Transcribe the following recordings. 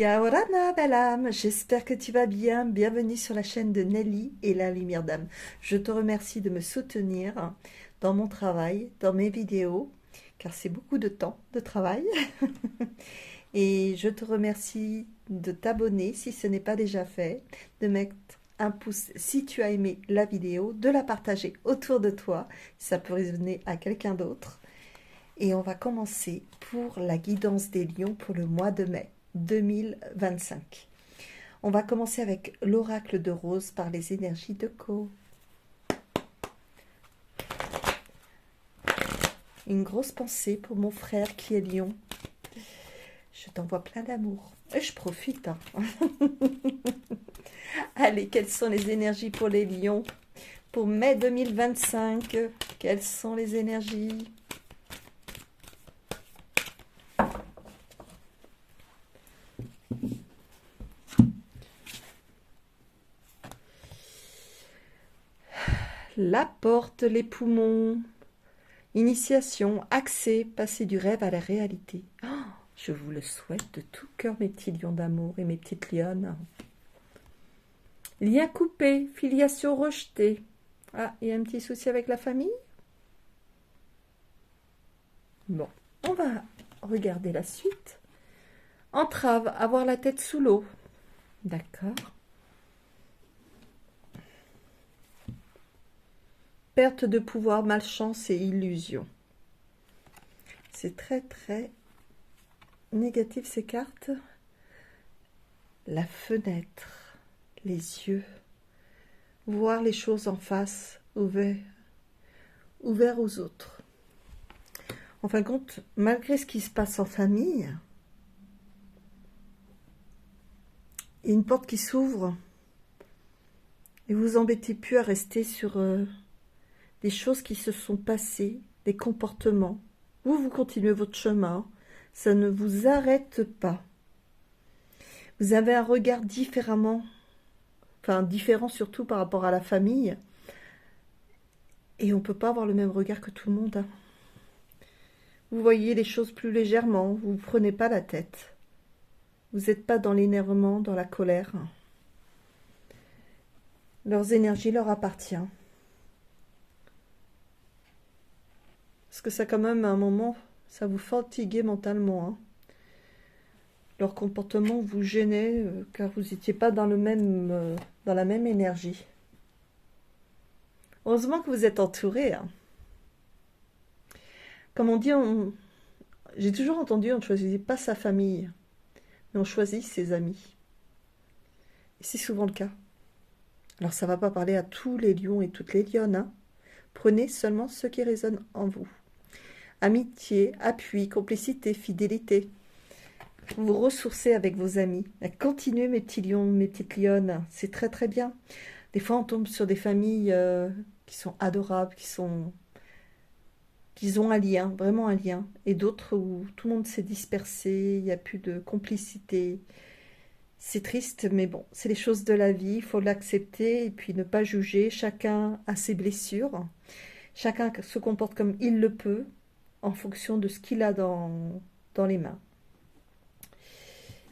Yaorana, belle âme, j'espère que tu vas bien. Bienvenue sur la chaîne de Nelly et la Lumière d'âme. Je te remercie de me soutenir dans mon travail, dans mes vidéos, car c'est beaucoup de temps de travail. Et je te remercie de t'abonner si ce n'est pas déjà fait, de mettre un pouce si tu as aimé la vidéo, de la partager autour de toi, ça peut résonner à quelqu'un d'autre. Et on va commencer pour la guidance des lions pour le mois de mai 2025. On va commencer avec l'oracle de Rose par les énergies de Co. Une grosse pensée pour mon frère qui est lion. Je t'envoie plein d'amour. Et je profite. Hein. Allez, quelles sont les énergies pour les lions pour mai 2025? Quelles sont les énergies? La porte, les poumons, initiation, accès, passer du rêve à la réalité. Oh, je vous le souhaite de tout cœur, mes petits lions d'amour et mes petites lionnes. Lien coupé, filiation rejetée. Ah, il y a un petit souci avec la famille? Bon, on va regarder la suite. Entrave, avoir la tête sous l'eau. D'accord. Perte de pouvoir, malchance et illusion. C'est très négatif ces cartes. La fenêtre, les yeux, voir les choses en face, ouvert aux autres. En fin de compte, malgré ce qui se passe en famille, il y a une porte qui s'ouvre et vous vous embêtez plus à rester sur des choses qui se sont passées, des comportements. Vous continuez votre chemin, ça ne vous arrête pas. Vous avez un regard différent surtout par rapport à la famille. Et on ne peut pas avoir le même regard que tout le monde. Hein. Vous voyez les choses plus légèrement, vous ne prenez pas la tête. Vous n'êtes pas dans l'énervement, dans la colère. Leurs énergies leur appartiennent. Parce que ça quand même, à un moment, ça vous fatiguait mentalement. Hein. Leur comportement vous gênait, car vous n'étiez pas dans la même énergie. Heureusement que vous êtes entouré. Hein. Comme on dit, j'ai toujours entendu, on ne choisit pas sa famille, mais on choisit ses amis. Et c'est souvent le cas. Alors ça ne va pas parler à tous les lions et toutes les lionnes. Hein. Prenez seulement ce qui résonne en vous. Amitié, appui, complicité, fidélité. Vous vous ressourcez avec vos amis. Continuez mes petits lions, mes petites lionnes. C'est très bien. Des fois on tombe sur des familles qui sont adorables, qui ont un lien, vraiment un lien. Et d'autres où tout le monde s'est dispersé, il n'y a plus de complicité. C'est triste, mais bon, c'est les choses de la vie, il faut l'accepter et puis ne pas juger. Chacun a ses blessures. Chacun se comporte comme il le peut, en fonction de ce qu'il a dans les mains.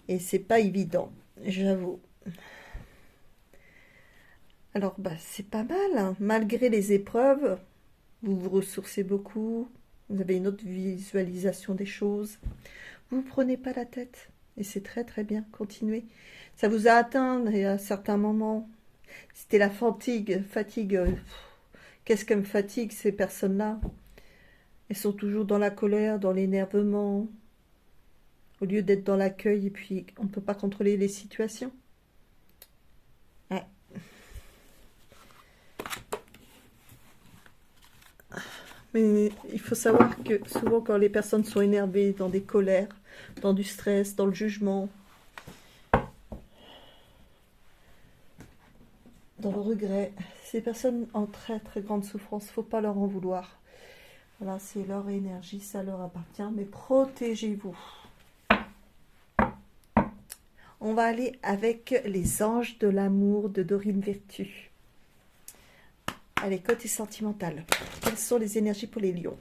Et c'est pas évident, j'avoue. Alors, c'est pas mal, hein. Malgré les épreuves, vous vous ressourcez beaucoup, vous avez une autre visualisation des choses. Vous ne prenez pas la tête, et c'est très bien, continuez. Ça vous a atteint à certains moments. C'était la fatigue. Qu'est-ce qu'elle me fatigue, ces personnes-là? Elles sont toujours dans la colère, dans l'énervement, au lieu d'être dans l'accueil, et puis on ne peut pas contrôler les situations. Ouais. Mais il faut savoir que souvent quand les personnes sont énervées, dans des colères, dans du stress, dans le jugement, dans le regret, ces personnes en très grande souffrance, il ne faut pas leur en vouloir. Voilà, c'est leur énergie, ça leur appartient, mais protégez-vous. On va aller avec les anges de l'amour de Dorine Vertu. Allez, côté sentimental. Quelles sont les énergies pour les lions?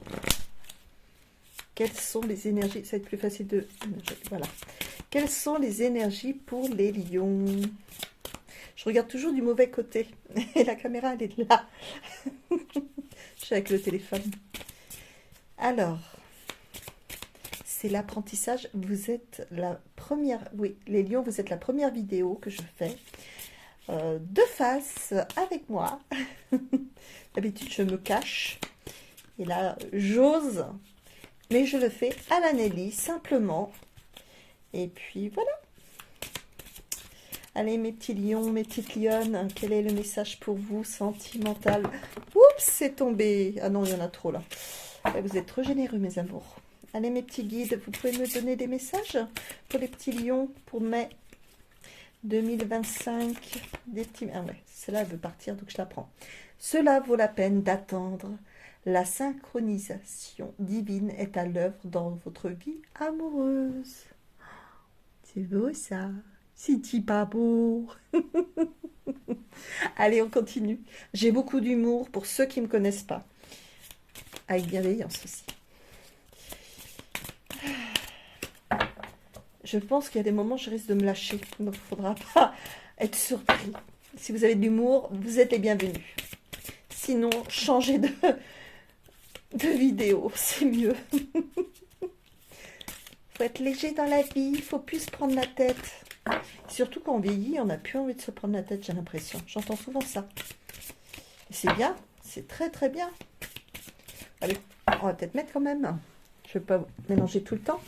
Quelles sont les énergies? Ça va être plus facile de... Voilà. Quelles sont les énergies pour les lions? Je regarde toujours du mauvais côté. Et la caméra, elle est là. Je suis avec le téléphone. Alors, c'est l'apprentissage. Vous êtes la première... Oui, les lions, vous êtes la première vidéo que je fais. De face, avec moi. D'habitude, je me cache. Et là, j'ose. Mais je le fais à la Nelly, simplement. Et puis, voilà. Allez, mes petits lions, mes petites lionnes, quel est le message pour vous, sentimental? Oups, c'est tombé. Ah non, il y en a trop, là. Vous êtes trop généreux, mes amours. Allez, mes petits guides, vous pouvez me donner des messages pour les petits lions, pour mai 2025. Des petits... Ah ouais, celle-là, elle veut partir, donc je la prends. Cela vaut la peine d'attendre. La synchronisation divine est à l'œuvre dans votre vie amoureuse. C'est beau, ça. C'est pas beau. Allez, on continue. J'ai beaucoup d'humour pour ceux qui ne me connaissent pas. Avec bienveillance aussi. Je pense qu'il y a des moments où je risque de me lâcher. Donc, il ne faudra pas être surpris. Si vous avez de l'humour, vous êtes les bienvenus. Sinon, changez de vidéo. C'est mieux. Faut être léger dans la vie. Il faut plus se prendre la tête. Surtout quand on vieillit, on n'a plus envie de se prendre la tête, j'ai l'impression. J'entends souvent ça. C'est bien. C'est très, très bien. Allez, on va peut-être mettre quand même. Je ne vais pas mélanger tout le temps.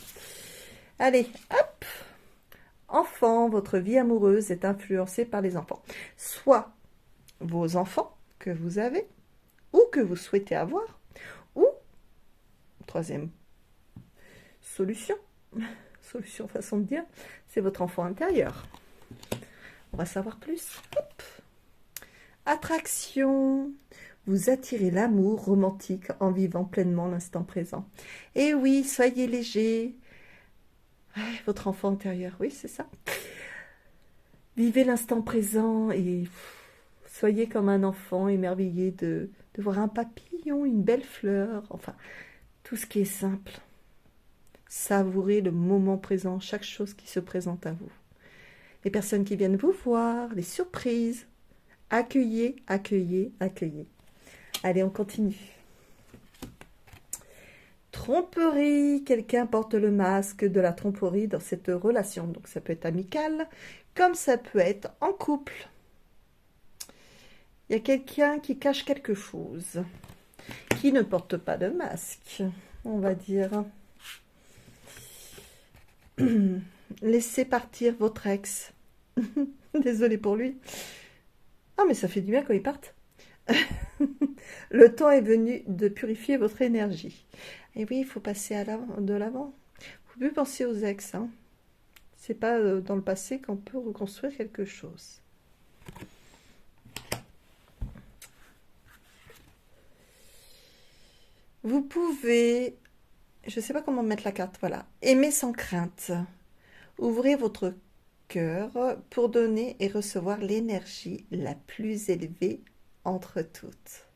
Allez, hop. Enfant, votre vie amoureuse est influencée par les enfants. Soit vos enfants que vous avez, ou que vous souhaitez avoir, ou, troisième solution, façon de dire, c'est votre enfant intérieur. On va savoir plus. Hop. Attraction. Vous attirez l'amour romantique en vivant pleinement l'instant présent. Et oui, soyez léger. Votre enfant intérieur, oui, c'est ça. Vivez l'instant présent et soyez comme un enfant émerveillé de voir un papillon, une belle fleur, enfin, tout ce qui est simple. Savourez le moment présent, chaque chose qui se présente à vous. Les personnes qui viennent vous voir, les surprises. Accueillez, accueillez, accueillez. Allez, on continue. Tromperie, quelqu'un porte le masque de la tromperie dans cette relation. Donc ça peut être amical, comme ça peut être en couple. Il y a quelqu'un qui cache quelque chose, qui ne porte pas de masque, on va dire. Laissez partir votre ex. Désolée pour lui. Ah, mais ça fait du bien quand ils partent. Le temps est venu de purifier votre énergie. Et oui, il faut passer de l'avant. Il ne faut plus penser aux ex. Hein. C'est pas dans le passé qu'on peut reconstruire quelque chose. Vous pouvez, je ne sais pas comment mettre la carte, voilà. Aimer sans crainte. Ouvrez votre cœur pour donner et recevoir l'énergie la plus élevée entre toutes.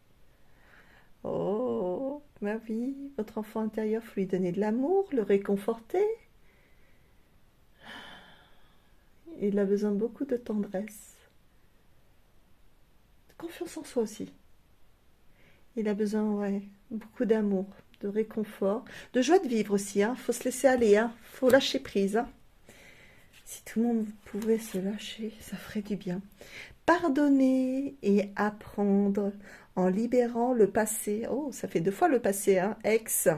Oh, ma vie, votre enfant intérieur, il faut lui donner de l'amour, le réconforter. Il a besoin de beaucoup de tendresse, de confiance en soi aussi. Il a besoin, ouais, beaucoup d'amour, de réconfort, de joie de vivre aussi. Hein. Faut se laisser aller, hein. Faut lâcher prise. Hein. Si tout le monde pouvait se lâcher, ça ferait du bien. Pardonner et apprendre en libérant le passé. Oh, ça fait 2 fois le passé, hein, ex.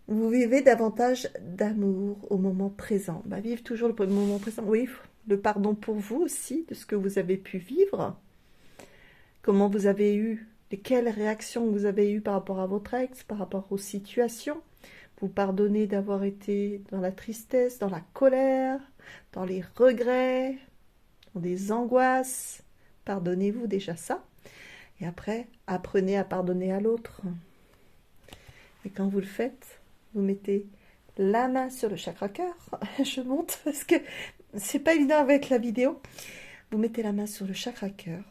Vous vivez davantage d'amour au moment présent. Bah, vivre toujours le moment présent. Oui, le pardon pour vous aussi, de ce que vous avez pu vivre. Comment vous avez eu, quelles réactions vous avez eues par rapport à votre ex, par rapport aux situations. Vous pardonnez d'avoir été dans la tristesse, dans la colère, dans les regrets, dans des angoisses. Pardonnez-vous déjà ça. Et après, apprenez à pardonner à l'autre. Et quand vous le faites, vous mettez la main sur le chakra cœur. Je monte parce que c'est pas évident avec la vidéo. Vous mettez la main sur le chakra cœur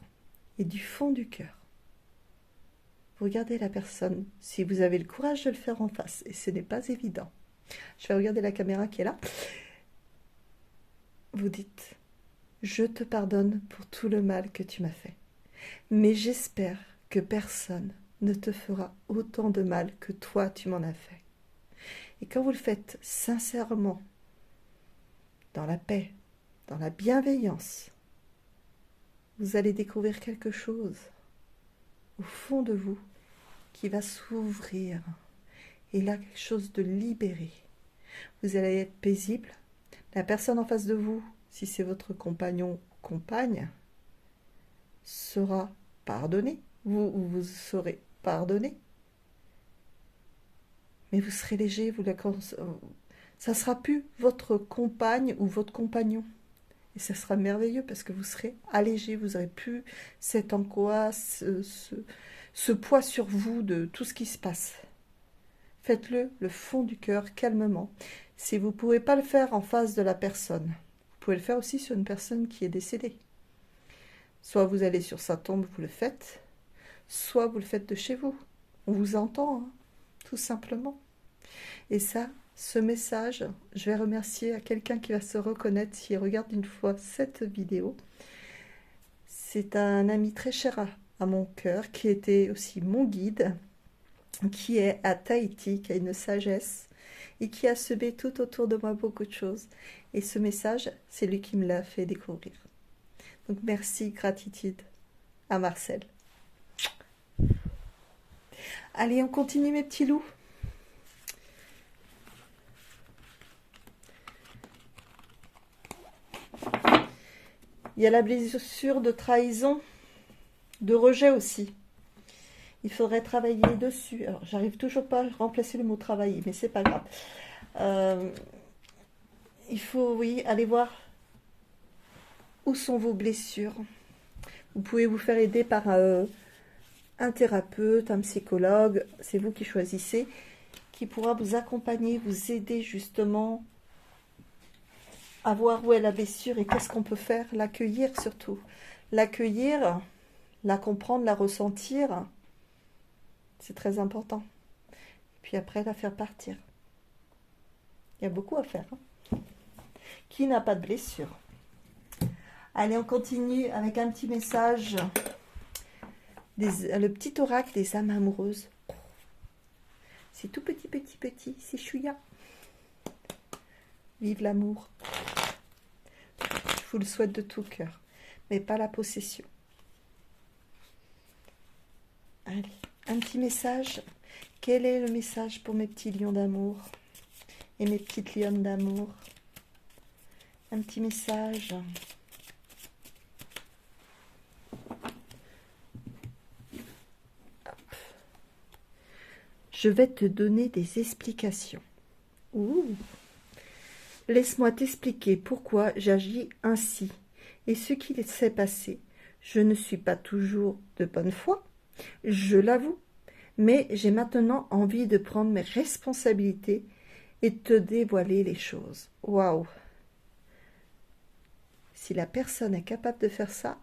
et du fond du cœur. Vous regardez la personne, si vous avez le courage de le faire en face, et ce n'est pas évident. Je vais regarder la caméra qui est là. vous dites, je te pardonne pour tout le mal que tu m'as fait. Mais j'espère que personne ne te fera autant de mal que toi tu m'en as fait. Et quand vous le faites sincèrement, dans la paix, dans la bienveillance, vous allez découvrir quelque chose au fond de vous qui va s'ouvrir. Et là, quelque chose de libéré. Vous allez être paisible. La personne en face de vous, si c'est votre compagnon ou compagne, sera pardonnée. Vous serez pardonné. Mais vous serez léger, ça sera plus votre compagne ou votre compagnon. Et ça sera merveilleux parce que vous serez allégé, vous n'aurez plus cette angoisse, ce poids sur vous de tout ce qui se passe. Faites-le le fond du cœur, calmement. Si vous ne pouvez pas le faire en face de la personne, vous pouvez le faire aussi sur une personne qui est décédée. Soit vous allez sur sa tombe, vous le faites, soit vous le faites de chez vous. On vous entend, hein, tout simplement. Et ça, ce message, je vais remercier à quelqu'un qui va se reconnaître s'il regarde une fois cette vidéo. C'est un ami très cher à mon cœur, qui était aussi mon guide, qui est à Tahiti, qui a une sagesse et qui a semé tout autour de moi beaucoup de choses. Et ce message, c'est lui qui me l'a fait découvrir. Donc merci, gratitude à Marcel. Allez, on continue mes petits loups. Il y a la blessure de trahison, de rejet aussi. Il faudrait travailler dessus. Alors, j'arrive toujours pas à remplacer le mot travailler, mais c'est pas grave. Il faut, oui, aller voir où sont vos blessures. Vous pouvez vous faire aider par un thérapeute, un psychologue, c'est vous qui choisissez, qui pourra vous accompagner, vous aider justement à voir où est la blessure et qu'est-ce qu'on peut faire, l'accueillir surtout. L'accueillir, la comprendre, la ressentir, c'est très important. Et puis après, la faire partir. Il y a beaucoup à faire. Hein. Qui n'a pas de blessure? Allez, on continue avec un petit message. Le petit oracle des âmes amoureuses. C'est tout petit, petit, petit. C'est chouïa. Vive l'amour. Je vous le souhaite de tout cœur. Mais pas la possession. Allez, un petit message. Quel est le message pour mes petits lions d'amour et mes petites lionnes d'amour? Un petit message. Je vais te donner des explications. Ouh. Laisse-moi t'expliquer pourquoi j'agis ainsi et ce qui s'est passé. Je ne suis pas toujours de bonne foi, je l'avoue, mais j'ai maintenant envie de prendre mes responsabilités et de te dévoiler les choses. Waouh! Si la personne est capable de faire ça,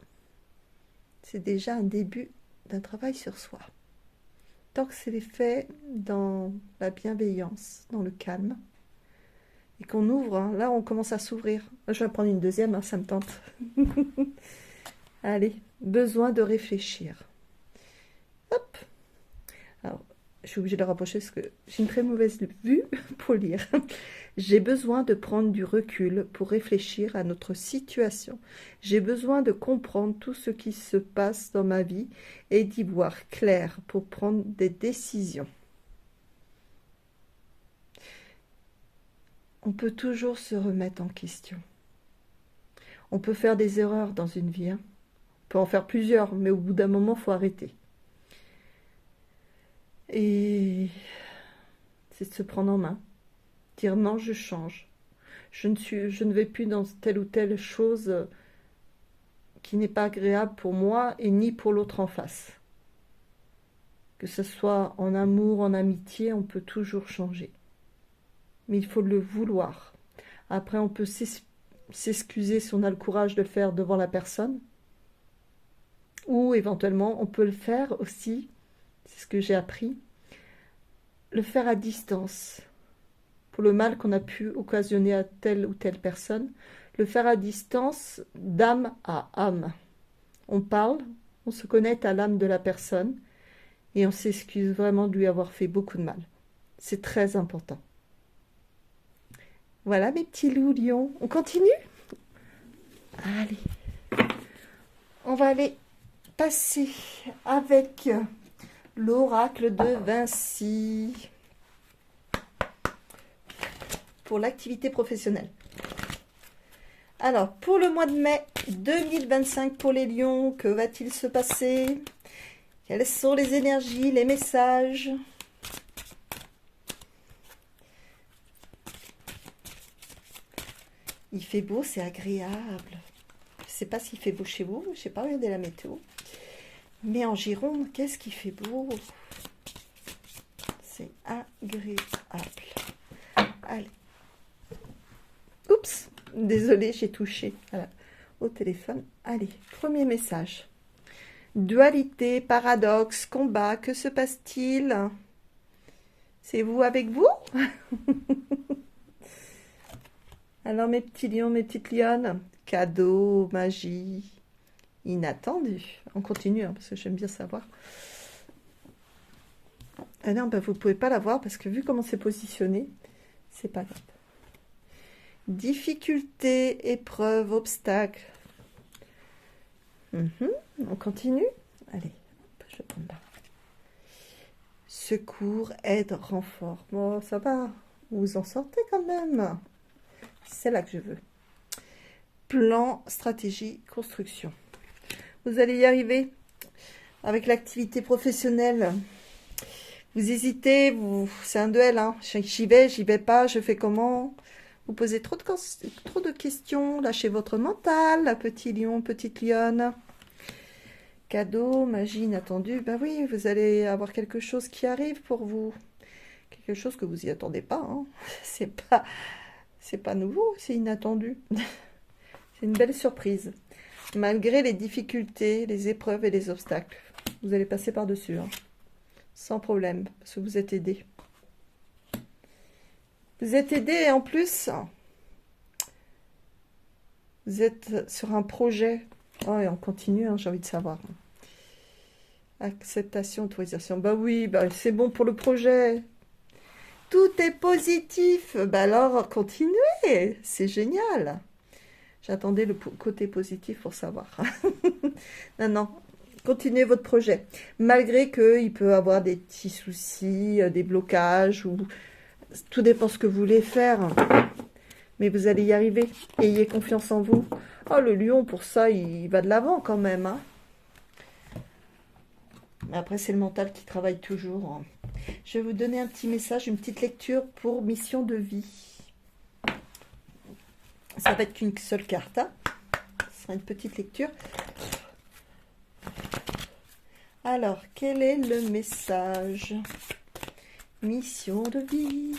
c'est déjà un début d'un travail sur soi. Tant que c'est fait dans la bienveillance, dans le calme, et qu'on ouvre, hein, là on commence à s'ouvrir. Je vais prendre une deuxième, hein, ça me tente. Allez, besoin de réfléchir. Hop. Alors, je suis obligée de le rapprocher parce que j'ai une très mauvaise vue pour lire. J'ai besoin de prendre du recul pour réfléchir à notre situation. J'ai besoin de comprendre tout ce qui se passe dans ma vie et d'y voir clair pour prendre des décisions. On peut toujours se remettre en question. On peut faire des erreurs dans une vie. Hein. On peut en faire plusieurs, mais au bout d'un moment, il faut arrêter. Et c'est de se prendre en main. Dire non, je change. Je ne vais plus dans telle ou telle chose qui n'est pas agréable pour moi et ni pour l'autre en face. Que ce soit en amour, en amitié, on peut toujours changer. Mais il faut le vouloir. Après, on peut s'excuser si on a le courage de le faire devant la personne. Ou éventuellement, on peut le faire aussi, c'est ce que j'ai appris, le faire à distance. Pour le mal qu'on a pu occasionner à telle ou telle personne, le faire à distance, d'âme à âme. On parle, on se connecte à l'âme de la personne et on s'excuse vraiment de lui avoir fait beaucoup de mal. C'est très important. Voilà mes petits loups lions. On continue? Allez. On va aller passer avec l'oracle de Vinci pour l'activité professionnelle. Alors, pour le mois de mai 2025 pour les lions, que va-t-il se passer? Quelles sont les énergies, les messages? Il fait beau, c'est agréable. Je ne sais pas s'il fait beau chez vous, je ne sais pas regarder la météo. Mais en Gironde, qu'est-ce qui fait beau? C'est agréable. Allez. Oups, désolée, j'ai touché au téléphone. Allez, premier message. Dualité, paradoxe, combat, que se passe-t-il? C'est vous avec vous? Alors mes petits lions, mes petites lionnes, cadeau, magie, inattendu. On continue, hein, parce que j'aime bien savoir. Ah non, ben, vous ne pouvez pas la voir parce que vu comment c'est positionné, c'est pas grave. Difficulté, épreuve, obstacle. On continue. Allez, je vais prendre là. Secours, aide, renfort. Bon, ça va. Vous vous en sortez quand même. C'est là que je veux. Plan, stratégie, construction. Vous allez y arriver avec l'activité professionnelle. Vous hésitez, c'est un duel. Hein. J'y vais pas, je fais comment? Vous posez trop de questions. Lâchez votre mental, petit lion, petite lionne. Cadeau, magie inattendue. Ben oui, vous allez avoir quelque chose qui arrive pour vous. Quelque chose que vous y attendez pas. Hein. C'est pas nouveau, c'est inattendu. C'est une belle surprise. Malgré les difficultés, les épreuves et les obstacles. Vous allez passer par-dessus. Hein. Sans problème, parce que vous êtes aidé. Vous êtes aidé et en plus, vous êtes sur un projet. Oh, et on continue, hein, j'ai envie de savoir. Acceptation, autorisation. Bah oui, bah c'est bon pour le projet. Tout est positif. Bah alors, continuez. C'est génial. J'attendais le côté positif pour savoir. Non. Continuez votre projet. Malgré qu'il peut avoir des petits soucis, des blocages, ou tout dépend ce que vous voulez faire. Mais vous allez y arriver. Ayez confiance en vous. Oh, le lion, pour ça, il va de l'avant quand même. Hein. Mais après, c'est le mental qui travaille toujours. Je vais vous donner un petit message, une petite lecture pour mission de vie. Ça va être qu'une seule carte. Hein. Ce sera une petite lecture. Alors, quel est le message? Mission de vie.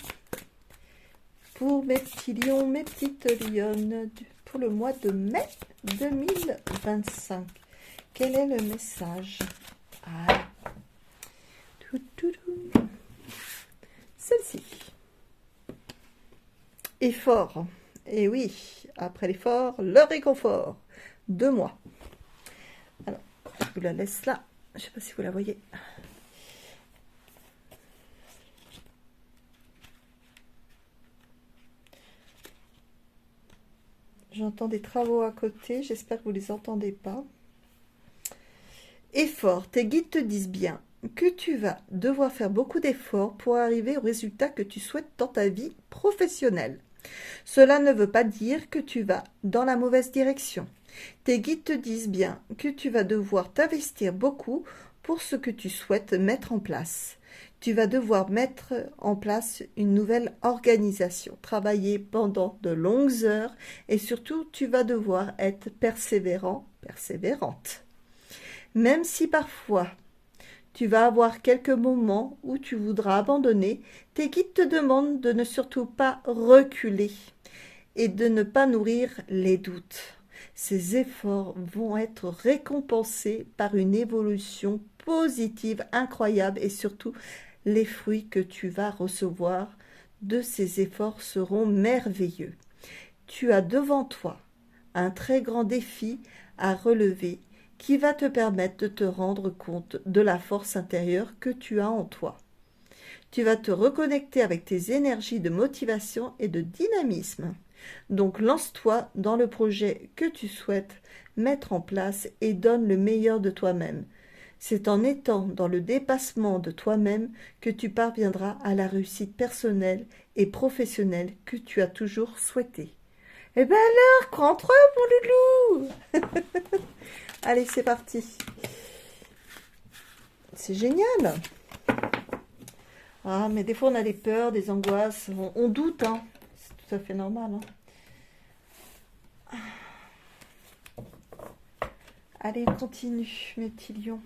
Pour mes petits lions, mes petites lionnes, pour le mois de mai 2025. Quel est le message? Ah. Celle-ci. Effort. Et oui, après l'effort, le réconfort. 2 mois. Alors, je vous la laisse là. Je ne sais pas si vous la voyez. J'entends des travaux à côté. J'espère que vous ne les entendez pas. Effort. Tes guides te disent bien que tu vas devoir faire beaucoup d'efforts pour arriver au résultat que tu souhaites dans ta vie professionnelle. Cela ne veut pas dire que tu vas dans la mauvaise direction. Tes guides te disent bien que tu vas devoir t'investir beaucoup pour ce que tu souhaites mettre en place. Tu vas devoir mettre en place une nouvelle organisation, travailler pendant de longues heures et surtout tu vas devoir être persévérant, persévérante. Même si parfois tu vas avoir quelques moments où tu voudras abandonner, tes guides te demandent de ne surtout pas reculer et de ne pas nourrir les doutes. Ces efforts vont être récompensés par une évolution positive incroyable et surtout les fruits que tu vas recevoir de ces efforts seront merveilleux. Tu as devant toi un très grand défi à relever qui va te permettre de te rendre compte de la force intérieure que tu as en toi. Tu vas te reconnecter avec tes énergies de motivation et de dynamisme. Donc lance-toi dans le projet que tu souhaites mettre en place et donne le meilleur de toi-même. C'est en étant dans le dépassement de toi-même que tu parviendras à la réussite personnelle et professionnelle que tu as toujours souhaitée. Eh ben alors, crois en toi, mon loulou. Allez, c'est parti. C'est génial. Ah, mais des fois, on a des peurs, des angoisses. On doute, hein. C'est tout à fait normal. Hein. Allez, on continue, mes petits lions.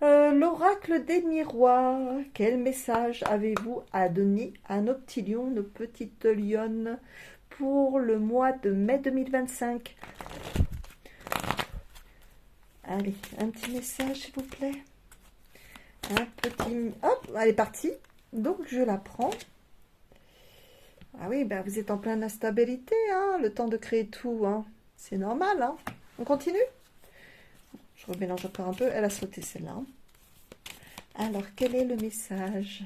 L'oracle des miroirs. Quel message avez-vous à donner à nos petits lions, nos petites lionnes, pour le mois de mai 2025? Allez, un petit message, s'il vous plaît. Un petit... Hop, elle est partie. Donc, je la prends. Ah oui, ben, vous êtes en pleine instabilité, hein, le temps de créer tout. Hein. C'est normal. Hein. On continue? Je remélange encore un peu. Elle a sauté celle-là. Alors, quel est le message?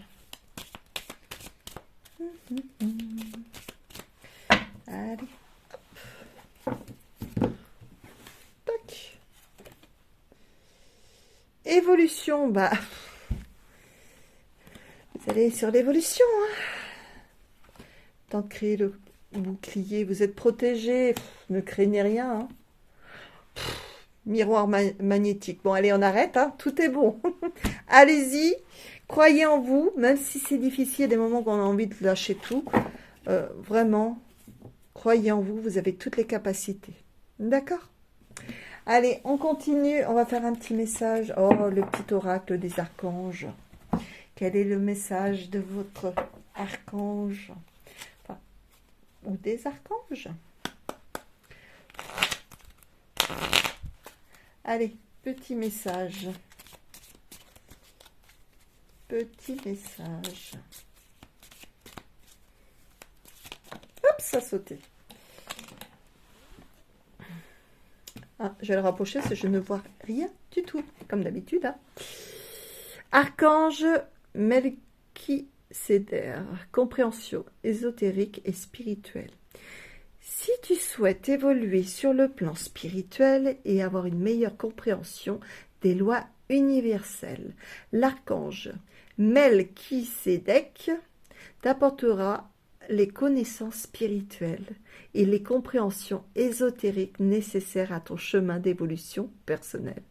Allez. Hop. Tac. Évolution, bah... Vous allez sur l'évolution. Hein. Tant de créer le bouclier, vous êtes protégé. Ne craignez rien. Hein. Miroir magnétique. Bon, allez, on arrête. Hein. Tout est bon. Allez-y. Croyez en vous. Même si c'est difficile, des moments qu'on a envie de lâcher tout. Vraiment, croyez en vous. Vous avez toutes les capacités. D'accord? Allez, on continue. On va faire un petit message. Oh, le petit oracle des archanges. Quel est le message de votre archange? Enfin, ou des archanges? Allez, petit message. Petit message. Hop, ça a sauté. Ah, je vais le rapprocher parce que je ne vois rien du tout, comme d'habitude. Hein. Archange Melchiséder, compréhension ésotérique et spirituelle. Si tu souhaites évoluer sur le plan spirituel et avoir une meilleure compréhension des lois universelles, l'archange Melchisédek t'apportera les connaissances spirituelles et les compréhensions ésotériques nécessaires à ton chemin d'évolution personnelle.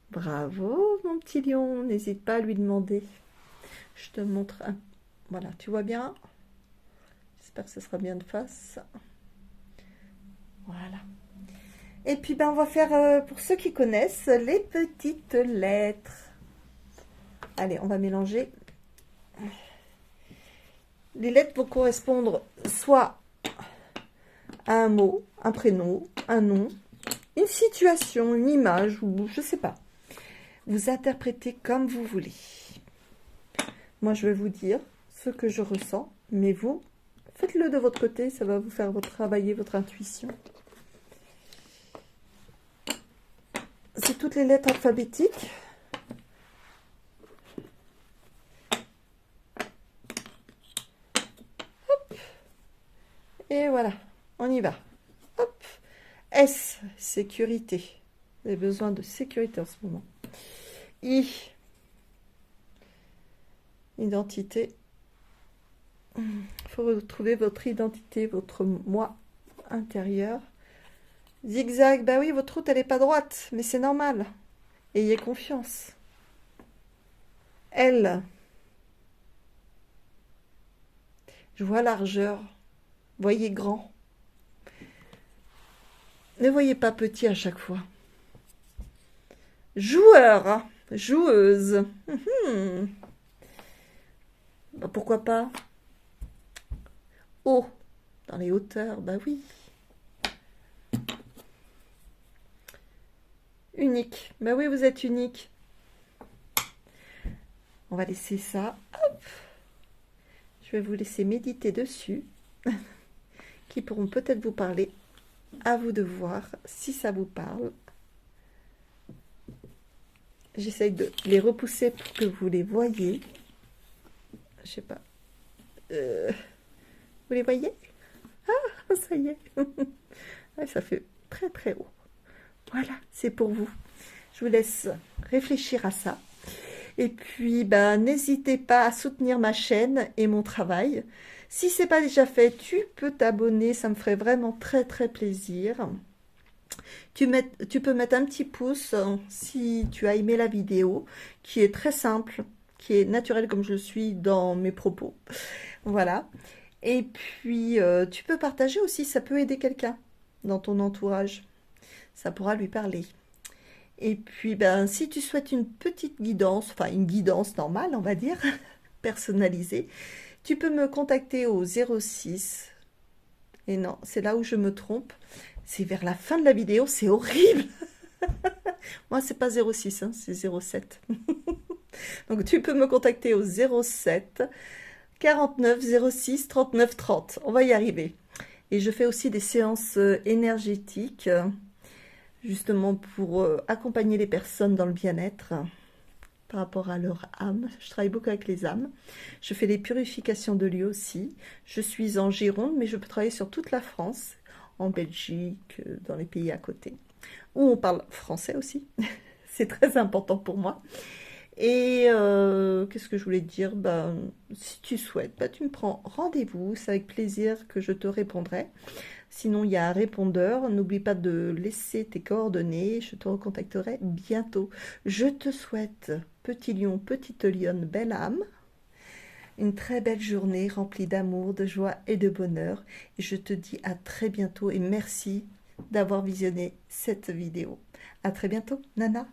Bravo, mon petit lion, n'hésite pas à lui demander. Je te montre un... Voilà, tu vois bien? J'espère que ce sera bien de face. Voilà. Et puis, ben, on va faire, pour ceux qui connaissent, les petites lettres. Allez, on va mélanger. Les lettres vont correspondre soit à un mot, un prénom, un nom, une situation, une image, ou je sais pas. Vous interprétez comme vous voulez. Moi, je vais vous dire ce que je ressens, mais vous, faites-le de votre côté, ça va vous faire travailler votre intuition. C'est toutes les lettres alphabétiques. Hop. Et voilà, on y va. Hop. S, sécurité. Vous avez besoin de sécurité en ce moment. I, identité. Il faut retrouver votre identité, votre moi intérieur. Zigzag, bah oui, votre route, elle n'est pas droite, mais c'est normal. Ayez confiance. L, je vois largeur. Voyez grand. Ne voyez pas petit à chaque fois. Joueur, hein, joueuse. Bah, pourquoi pas? Haut, dans les hauteurs, bah oui. Unique, bah oui, vous êtes unique. On va laisser ça. Hop. Je vais vous laisser méditer dessus. Qui pourront peut-être vous parler. À vous de voir si ça vous parle. J'essaye de les repousser pour que vous les voyez. Je sais pas. Vous les voyez? Ah, ça y est. Ouais, ça fait très très haut. Voilà, c'est pour vous. Je vous laisse réfléchir à ça. Et puis, ben, n'hésitez pas à soutenir ma chaîne et mon travail. Si ce n'est pas déjà fait, tu peux t'abonner, ça me ferait vraiment très très plaisir. Tu peux mettre un petit pouce si tu as aimé la vidéo, qui est très simple, qui est naturelle comme je suis dans mes propos. Voilà. Et puis, tu peux partager aussi, ça peut aider quelqu'un dans ton entourage. Ça pourra lui parler. Et puis, ben, si tu souhaites une petite guidance, enfin une guidance normale, on va dire, personnalisée, tu peux me contacter au 06. Et non, c'est là où je me trompe. C'est vers la fin de la vidéo, c'est horrible. Moi, c'est pas 06, hein, c'est 07. Donc, tu peux me contacter au 07 49 06 39 30. On va y arriver. Et je fais aussi des séances énergétiques, justement pour accompagner les personnes dans le bien-être par rapport à leur âme. Je travaille beaucoup avec les âmes. Je fais des purifications de lieux aussi. Je suis en Gironde, mais je peux travailler sur toute la France, en Belgique, dans les pays à côté, où on parle français aussi. C'est très important pour moi. Et qu'est-ce que je voulais te dire? Ben, si tu souhaites, ben, tu me prends rendez-vous. C'est avec plaisir que je te répondrai. Sinon, il y a un répondeur. N'oublie pas de laisser tes coordonnées. Je te recontacterai bientôt. Je te souhaite, petit lion, petite lionne, belle âme, une très belle journée remplie d'amour, de joie et de bonheur. Et je te dis à très bientôt et merci d'avoir visionné cette vidéo. À très bientôt, Nana.